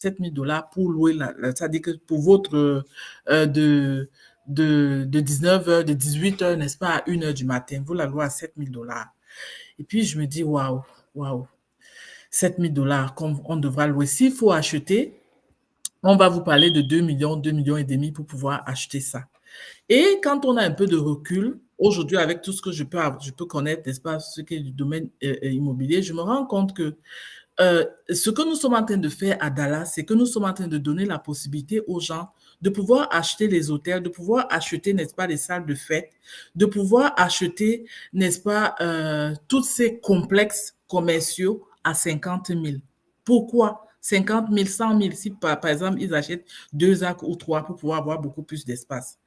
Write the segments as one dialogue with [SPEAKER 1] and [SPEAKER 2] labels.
[SPEAKER 1] $7 000 pour louer c'est-à-dire que pour votre de 19h, de 18h, n'est-ce pas, à 1h du matin, vous la louez à $7 000. Et puis, je me dis, waouh, waouh, $7 000 qu'on devra louer. S'il faut acheter, on va vous parler de 2 millions, 2 millions et demi pour pouvoir acheter ça. Et quand on a un peu de recul, aujourd'hui, avec tout ce que je peux connaître, n'est-ce pas, ce qui est du domaine immobilier, je me rends compte que ce que nous sommes en train de faire à Dallas, c'est que nous sommes en train de donner la possibilité aux gens de pouvoir acheter les hôtels, de pouvoir acheter, n'est-ce pas, les salles de fête, de pouvoir acheter, n'est-ce pas, tous ces complexes commerciaux à 50 000. Pourquoi 50 000, 100 000, si par exemple ils achètent 2 acres ou 3 pour pouvoir avoir beaucoup plus d'espace.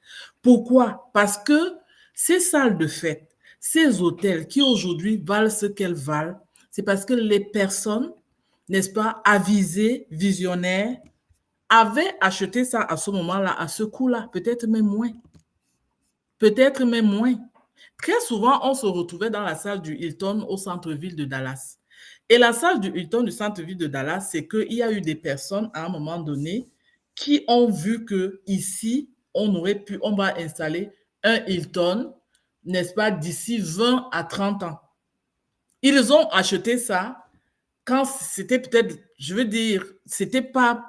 [SPEAKER 1] Pourquoi? Parce que ces salles de fête, ces hôtels qui aujourd'hui valent ce qu'elles valent, c'est parce que les personnes, n'est-ce pas, avisées, visionnaires, avaient acheté ça à ce moment-là, à ce coût-là, peut-être même moins. Peut-être même moins. Très souvent, on se retrouvait dans la salle du Hilton au centre-ville de Dallas. Et la salle du Hilton du centre-ville de Dallas, c'est qu'il y a eu des personnes à un moment donné qui ont vu que ici, on va installer un Hilton, n'est-ce pas, d'ici 20 à 30 ans. Ils ont acheté ça quand c'était peut-être, je veux dire, c'était pas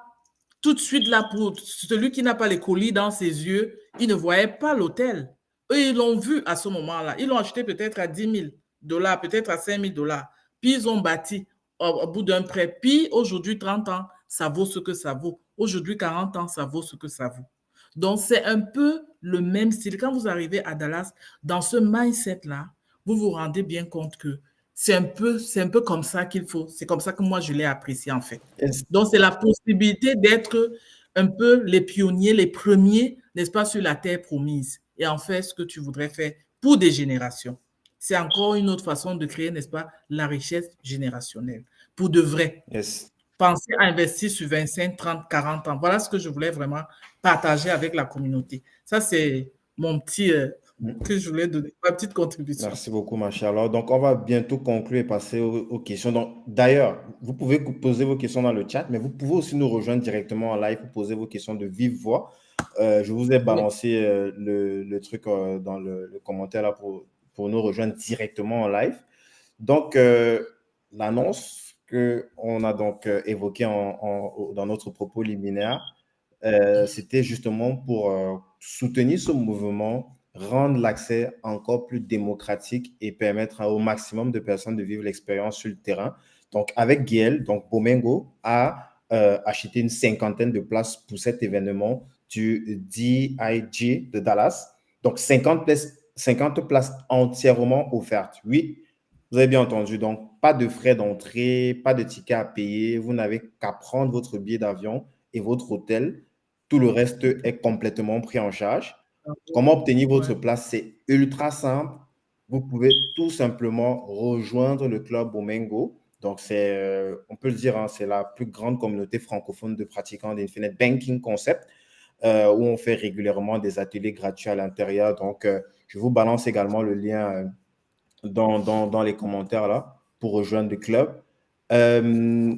[SPEAKER 1] tout de suite là pour celui qui n'a pas les colis dans ses yeux, il ne voyait pas l'hôtel. Eux, ils l'ont vu à ce moment-là. Ils l'ont acheté peut-être à $10 000, peut-être à $5 000. Puis ils ont bâti au bout d'un prêt. Puis aujourd'hui, 30 ans, ça vaut ce que ça vaut. Aujourd'hui, 40 ans, ça vaut ce que ça vaut. Donc, c'est un peu le même style. Quand vous arrivez à Dallas, dans ce mindset-là, vous vous rendez bien compte que c'est un peu comme ça qu'il faut. C'est comme ça que moi, je l'ai apprécié, en fait.
[SPEAKER 2] Est-ce-
[SPEAKER 1] Donc, c'est la possibilité d'être un peu les pionniers, les premiers, n'est-ce pas, sur la terre promise et en faire ce que tu voudrais faire pour des générations. C'est encore une autre façon de créer, n'est-ce pas, la richesse générationnelle pour de vrai.
[SPEAKER 2] est-ce-
[SPEAKER 1] Penser à investir sur 25, 30, 40 ans. Voilà ce que je voulais vraiment partager avec la communauté. Ça, c'est mon petit, que je voulais donner, ma petite contribution.
[SPEAKER 2] Merci beaucoup, ma chère. Alors, donc, on va bientôt conclure et passer aux questions. Donc, d'ailleurs, vous pouvez poser vos questions dans le chat, mais vous pouvez aussi nous rejoindre directement en live pour poser vos questions de vive voix. Je vous ai
[SPEAKER 1] Oui.
[SPEAKER 2] balancé le truc dans le commentaire là pour nous rejoindre directement en live. Donc, l'annonce qu'on a donc évoquée dans notre propos liminaire, c'était justement pour soutenir ce mouvement, rendre l'accès encore plus démocratique et permettre au maximum de personnes de vivre l'expérience sur le terrain. Donc, avec Gaël, donc Bomengo a acheté une cinquantaine de places pour cet événement du DIG de Dallas. Donc, 50 places entièrement offertes. Oui, vous avez bien entendu. Donc, pas de frais d'entrée, pas de ticket à payer. Vous n'avez qu'à prendre votre billet d'avion et votre hôtel. Tout le reste est complètement pris en charge. Comment obtenir votre
[SPEAKER 1] Ouais.
[SPEAKER 2] place? C'est ultra simple. Vous pouvez tout simplement rejoindre le club Bomengo. Donc, on peut le dire, hein, c'est la plus grande communauté francophone de pratiquants d'Infinite Banking Concept, où on fait régulièrement des ateliers gratuits à l'intérieur. Donc, je vous balance également le lien dans les commentaires là pour rejoindre le club. Euh,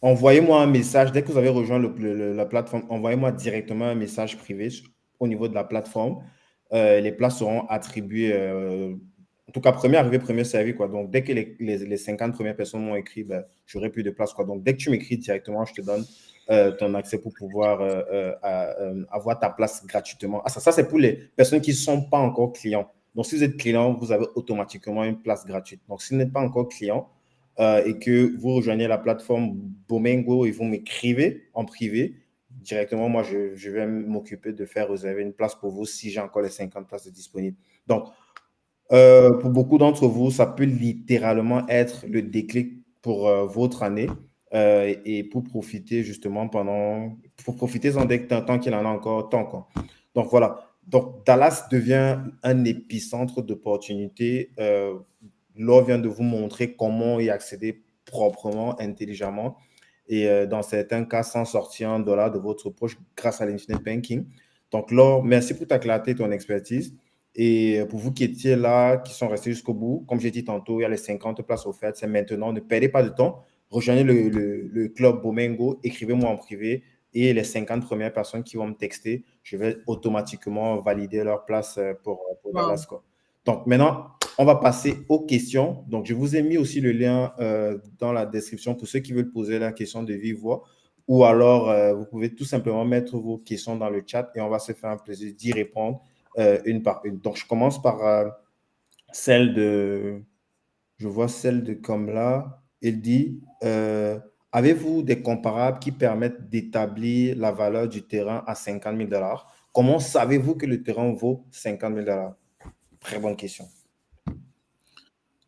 [SPEAKER 2] Envoyez-moi un message. Dès que vous avez rejoint la plateforme, envoyez-moi directement un message privé au niveau de la plateforme. Les places seront attribuées, en tout cas, premier arrivé, premier servi, quoi. Donc, dès que les 50 premières personnes m'ont écrit, ben, j'aurai plus de place, quoi. Donc, dès que tu m'écris directement, je te donne ton accès pour pouvoir avoir ta place gratuitement. Ah, ça c'est pour les personnes qui ne sont pas encore clients. Donc, si vous êtes client, vous avez automatiquement une place gratuite. Donc, si vous n'êtes pas encore client, et que vous rejoignez la plateforme Bomengo et vous m'écrivez en privé, directement, moi, je vais m'occuper de faire réserver une place pour vous si j'ai encore les 50 places disponibles. Donc, pour beaucoup d'entre vous, ça peut littéralement être le déclic pour votre année et pour profiter justement pour profiter-en tant qu'il en a encore tant, quoi. Donc, voilà. Donc, Dallas devient un épicentre d'opportunités. Laure vient de vous montrer comment y accéder proprement, intelligemment et dans certains cas, sans sortir $1 de votre poche grâce à l'Infinite Banking. Donc, Laure, merci pour ta clarté et ton expertise. Et pour vous qui étiez là, qui sont restés jusqu'au bout, comme j'ai dit tantôt, il y a les 50 places offertes. C'est maintenant. Ne perdez pas de temps. rejoignez le club Bomengo, écrivez-moi en privé et les 50 premières personnes qui vont me texter, je vais automatiquement valider leur place pour
[SPEAKER 1] Wow.
[SPEAKER 2] Dallas, quoi. Donc maintenant, on va passer aux questions. Donc je vous ai mis aussi le lien dans la description pour ceux qui veulent poser la question de vive voix. Ou alors, vous pouvez tout simplement mettre vos questions dans le chat et on va se faire un plaisir d'y répondre une par une. Donc, je commence par celle de... Je vois celle de Kamla. Elle dit, avez-vous des comparables qui permettent d'établir la valeur du terrain à 50 000 $? Comment savez-vous que le terrain vaut 50 000 $? Très bonne question.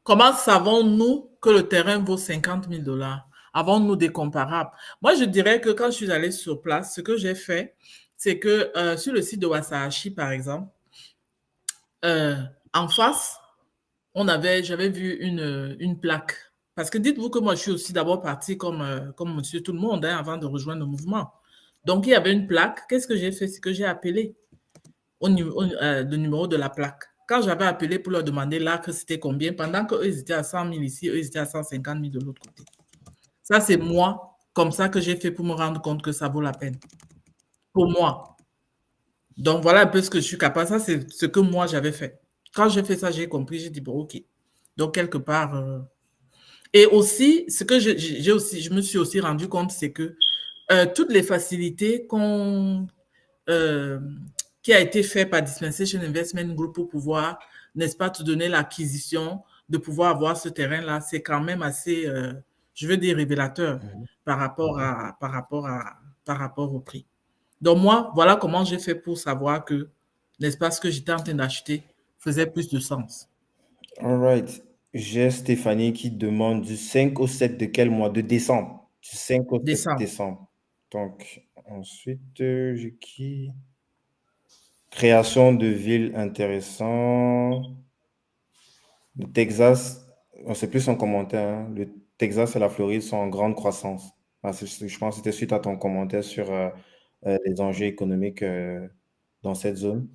[SPEAKER 1] Comment savons-nous que le terrain vaut 50 000 $? Avons-nous des comparables? Moi, je dirais que quand je suis allée sur place, ce que j'ai fait, c'est que sur le site de Wasahashi, par exemple, en face, j'avais vu une plaque. Parce que dites-vous que moi, je suis aussi d'abord partie comme monsieur tout le monde hein, avant de rejoindre le mouvement. Donc, il y avait une plaque. Qu'est-ce que j'ai fait? C'est que j'ai appelé le numéro de la plaque. Quand j'avais appelé pour leur demander là que c'était combien, pendant qu'eux, ils étaient à 100 000 ici, eux, ils étaient à 150 000 de l'autre côté. Ça, c'est moi, comme ça que j'ai fait pour me rendre compte que ça vaut la peine. Pour moi. Donc, voilà un peu ce que je suis capable. Ça, c'est ce que moi, j'avais fait. Quand j'ai fait ça, j'ai compris, j'ai dit, bon, OK. Donc, quelque part... Et aussi, ce que je me suis aussi rendu compte, c'est que toutes les facilités euh, qui a été fait par Dispensation Investment Group pour pouvoir, n'est-ce pas, te donner l'acquisition, de pouvoir avoir ce terrain-là, c'est quand même assez, je veux dire, révélateur par rapport au prix. Donc moi, voilà comment j'ai fait pour savoir que, n'est-ce pas, ce que j'étais en train d'acheter faisait plus de sens.
[SPEAKER 2] All right. J'ai Stéphanie qui demande du 5 au 7 de quel mois? De décembre. Du 5 au 7
[SPEAKER 1] Décembre.
[SPEAKER 2] décembre. Donc, ensuite, j'ai qui? Création de villes intéressant. Le Texas, c'est plus un commentaire, hein. Le Texas et la Floride sont en grande croissance. Ah, je pense que c'était suite à ton commentaire sur les enjeux économiques dans cette zone.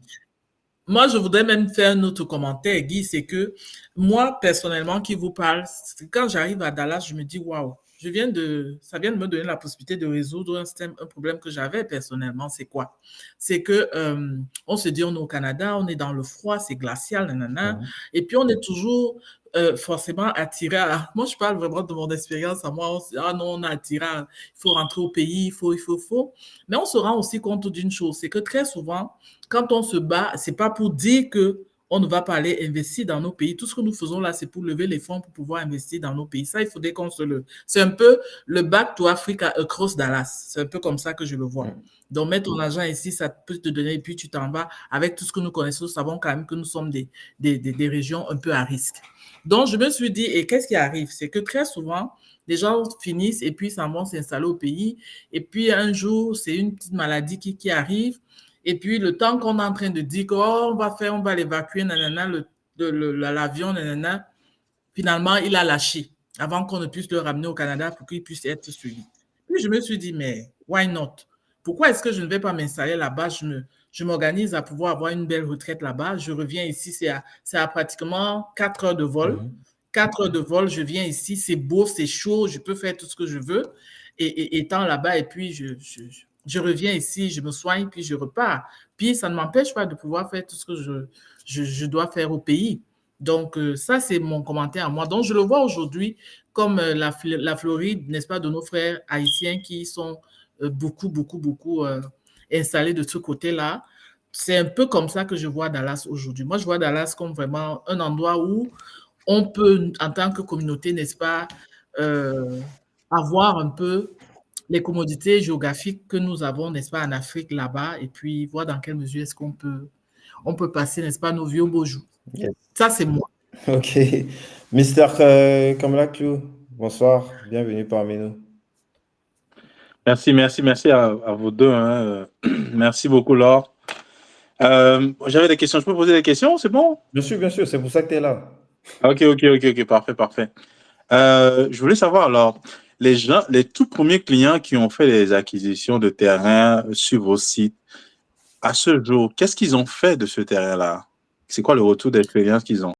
[SPEAKER 1] Moi, je voudrais même faire un autre commentaire, Guy, c'est que moi, personnellement, qui vous parle, quand j'arrive à Dallas, je me dis, waouh, ça vient de me donner la possibilité de résoudre un problème que j'avais personnellement. C'est quoi? C'est que, on se dit, on est au Canada, on est dans le froid, c'est glacial, nanana,
[SPEAKER 2] Mhm.
[SPEAKER 1] et puis on est toujours forcément attiré à, moi, je parle vraiment de mon expérience à moi, ah non, on est attiré il faut rentrer au pays, il faut. Mais on se rend aussi compte d'une chose, c'est que très souvent, quand on se bat, c'est pas pour dire que on ne va pas aller investir dans nos pays. Tout ce que nous faisons là, c'est pour lever les fonds pour pouvoir investir dans nos pays. Ça, il faudrait qu'on se le... C'est un peu le back to Africa across Dallas. C'est un peu comme ça que je le vois.
[SPEAKER 2] Mhm.
[SPEAKER 1] Donc, mettre ton argent ici, ça peut te donner, et puis tu t'en vas. Avec tout ce que nous connaissons, nous savons quand même que nous sommes des régions un peu à risque. Donc, je me suis dit, et qu'est-ce qui arrive? C'est que très souvent, les gens finissent et puis s'en vont s'installer au pays. Et puis, un jour, c'est une petite maladie qui arrive. Et puis, le temps qu'on est en train de dire qu'on on va l'évacuer, nanana, l'avion, nanana, finalement, il a lâché avant qu'on ne puisse le ramener au Canada pour qu'il puisse être suivi. Puis, je me suis dit, mais why not? Pourquoi est-ce que je ne vais pas m'installer là-bas? Je m'organise à pouvoir avoir une belle retraite là-bas. Je reviens ici, c'est à pratiquement 4 heures de vol.
[SPEAKER 2] Mhm.
[SPEAKER 1] 4 heures de vol, je viens ici, c'est beau, c'est chaud, je peux faire tout ce que je veux. Et étant là-bas, et puis je reviens ici, je me soigne, puis je repars. Puis ça ne m'empêche pas de pouvoir faire tout ce que je dois faire au pays. Donc, ça, c'est mon commentaire à moi. Donc, je le vois aujourd'hui comme la Floride, n'est-ce pas, de nos frères haïtiens qui sont beaucoup installés de ce côté-là. C'est un peu comme ça que je vois Dallas aujourd'hui. Moi, je vois Dallas comme vraiment un endroit où on peut, en tant que communauté, n'est-ce pas, euh, avoir un peu les commodités géographiques que nous avons, n'est-ce pas, en Afrique là-bas, et puis voir dans quelle mesure est-ce on peut passer, n'est-ce pas, nos vieux beaux jours.
[SPEAKER 2] Yes.
[SPEAKER 1] Ça, c'est moi.
[SPEAKER 2] Ok. Mister Kamla Clou, bonsoir, bienvenue parmi nous.
[SPEAKER 3] Merci à vous deux, hein. Merci beaucoup, Laure. J'avais des questions. Je peux poser des questions, c'est bon?
[SPEAKER 2] Bien sûr, c'est pour ça que tu es là.
[SPEAKER 3] Ok, parfait. Je voulais savoir alors, les tout premiers clients qui ont fait les acquisitions de terrain sur vos sites, à ce jour, qu'est-ce qu'ils ont fait de ce terrain-là? C'est quoi le retour d'expérience qu'ils ont?